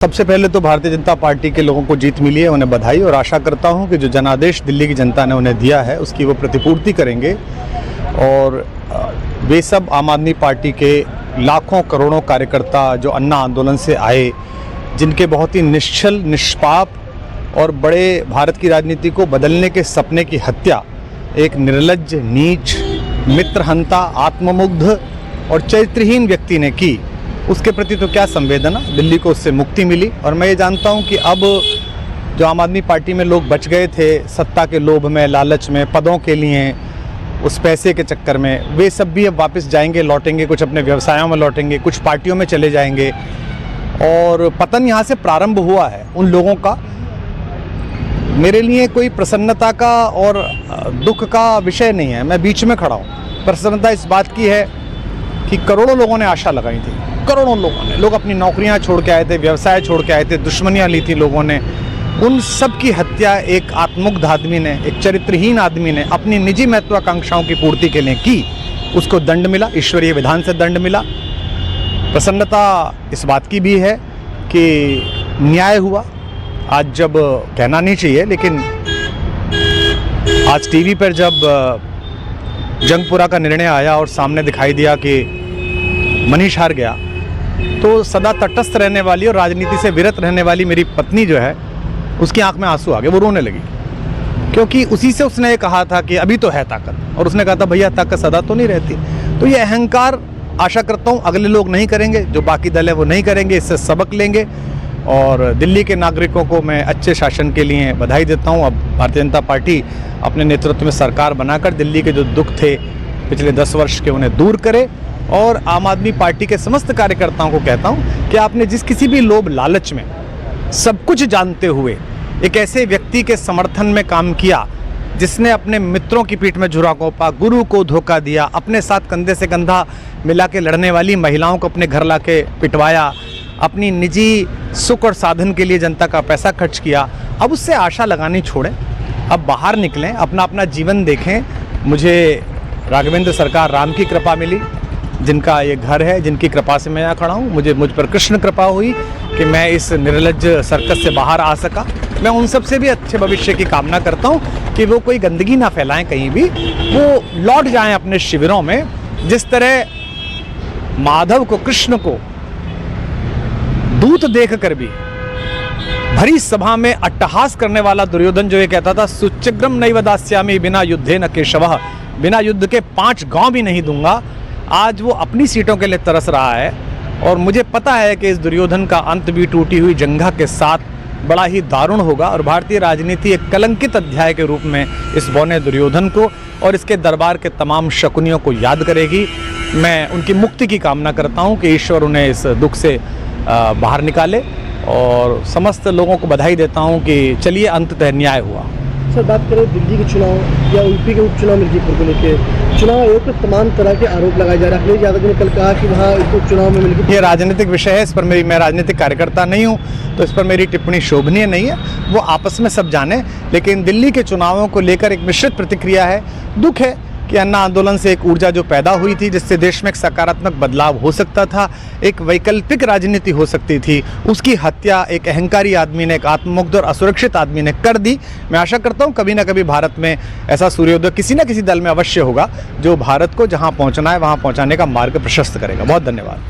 सबसे पहले तो भारतीय जनता पार्टी के लोगों को जीत मिली है, उन्हें बधाई। और आशा करता हूं कि जो जनादेश दिल्ली की जनता ने उन्हें दिया है उसकी वो प्रतिपूर्ति करेंगे। और वे सब आम आदमी पार्टी के लाखों करोड़ों कार्यकर्ता जो अन्ना आंदोलन से आए, जिनके बहुत ही निश्चल निष्पाप और बड़े भारत की राजनीति को बदलने के सपने की हत्या एक निर्लज्ज, नीच, मित्रहंता, आत्ममुग्ध और चरित्रहीन व्यक्ति ने की, उसके प्रति तो क्या संवेदना। दिल्ली को उससे मुक्ति मिली। और मैं ये जानता हूँ कि अब जो आम आदमी पार्टी में लोग बच गए थे सत्ता के लोभ में, लालच में, पदों के लिए, उस पैसे के चक्कर में, वे सब भी अब वापस जाएंगे, लौटेंगे, कुछ अपने व्यवसायों में लौटेंगे, कुछ पार्टियों में चले जाएंगे। और पतन यहाँ से प्रारंभ हुआ है उन लोगों का। मेरे लिए कोई प्रसन्नता का और दुख का विषय नहीं है, मैं बीच में खड़ा हूँ। प्रसन्नता इस बात की है कि करोड़ों लोगों ने आशा लगाई थी, करोड़ों लोगों ने, लोग अपनी नौकरियां छोड़ के आए थे, व्यवसाय छोड़ के आए थे, दुश्मनियां ली थी लोगों ने। उन सब की हत्या एक आत्ममुग्ध आदमी ने, एक चरित्रहीन आदमी ने अपनी निजी महत्वाकांक्षाओं की पूर्ति के लिए की। उसको दंड मिला, ईश्वरीय विधान से दंड मिला। प्रसन्नता इस बात की भी है कि न्याय हुआ। आज जब कहना नहीं चाहिए, लेकिन आज टीवी पर जब जंगपुरा का निर्णय आया और सामने दिखाई दिया कि मनीष हार गया, तो सदा तटस्थ रहने वाली और राजनीति से विरत रहने वाली मेरी पत्नी जो है, उसकी आंख में आंसू आ गए, वो रोने लगी। क्योंकि उसी से उसने ये कहा था कि अभी तो है ताकत, और उसने कहा था भैया ताकत सदा तो नहीं रहती। तो ये अहंकार आशा करता हूँ अगले लोग नहीं करेंगे, जो बाकी दल है वो नहीं करेंगे, इससे सबक लेंगे। और दिल्ली के नागरिकों को मैं अच्छे शासन के लिए बधाई देता हूँ। अब भारतीय जनता पार्टी अपने नेतृत्व में सरकार बनाकर दिल्ली के जो दुख थे पिछले 10 वर्ष के, उन्हें दूर करे। और आम आदमी पार्टी के समस्त कार्यकर्ताओं को कहता हूं कि आपने जिस किसी भी लोभ लालच में, सब कुछ जानते हुए एक ऐसे व्यक्ति के समर्थन में काम किया जिसने अपने मित्रों की पीठ में झुरा घोंपा, गुरु को धोखा दिया, अपने साथ कंधे से कंधा मिला के लड़ने वाली महिलाओं को अपने घर ला के पिटवाया, अपनी निजी सुख और साधन के लिए जनता का पैसा खर्च किया, अब उससे आशा लगानी छोड़ें। अब बाहर निकलें, अपना अपना जीवन देखें। मुझे राघवेंद्र सरकार राम की कृपा मिली, जिनका ये घर है, जिनकी कृपा से मैं यहाँ खड़ा हूँ। मुझ पर कृष्ण कृपा हुई कि मैं इस निर्लज्ज सर्कस से बाहर आ सका। मैं उन सब से भी अच्छे भविष्य की कामना करता हूँ कि वो कोई गंदगी ना फैलाएं कहीं भी, वो लौट जाएं अपने शिविरों में। जिस तरह माधव को, कृष्ण को दूत देख कर भी भरी सभा में अट्टहास करने वाला दुर्योधन जो ये कहता था, सुचिग्रम नैव दास्यामि बिना युद्धे न केशवः, बिना युद्ध के 5 गांव भी नहीं दूंगा, आज वो अपनी सीटों के लिए तरस रहा है। और मुझे पता है कि इस दुर्योधन का अंत भी टूटी हुई जंघा के साथ बड़ा ही दारुण होगा। और भारतीय राजनीति एक कलंकित अध्याय के रूप में इस बौने दुर्योधन को और इसके दरबार के तमाम शकुनियों को याद करेगी। मैं उनकी मुक्ति की कामना करता हूं कि ईश्वर उन्हें इस दुख से बाहर निकाले। और समस्त लोगों को बधाई देता हूं कि चलिए अंततः न्याय हुआ। सर, बात करें दिल्ली के चुनाव या यूपी के उपचुनाव मिर्जापुर को लेकर, चुनाव आयोग पर तमाम तरह के आरोप लगाए जा रहे हैं। अखिलेश यादव ने कल कहा कि वहाँ उपचुनाव में मिलकर, ये राजनीतिक विषय है, इस पर मैं राजनीतिक कार्यकर्ता नहीं हूँ, तो इस पर मेरी टिप्पणी शोभनीय नहीं है। वो आपस में सब जाने। लेकिन दिल्ली के चुनावों को लेकर एक मिश्रित प्रतिक्रिया है। दुख है कि अन्ना आंदोलन से एक ऊर्जा जो पैदा हुई थी, जिससे देश में एक सकारात्मक बदलाव हो सकता था, एक वैकल्पिक राजनीति हो सकती थी, उसकी हत्या एक अहंकारी आदमी ने, एक आत्ममुग्ध और असुरक्षित आदमी ने कर दी। मैं आशा करता हूं कभी ना कभी भारत में ऐसा सूर्योदय किसी न किसी दल में अवश्य होगा, जो भारत को जहां पहुंचना है वहां पहुंचाने का मार्ग प्रशस्त करेगा। बहुत धन्यवाद।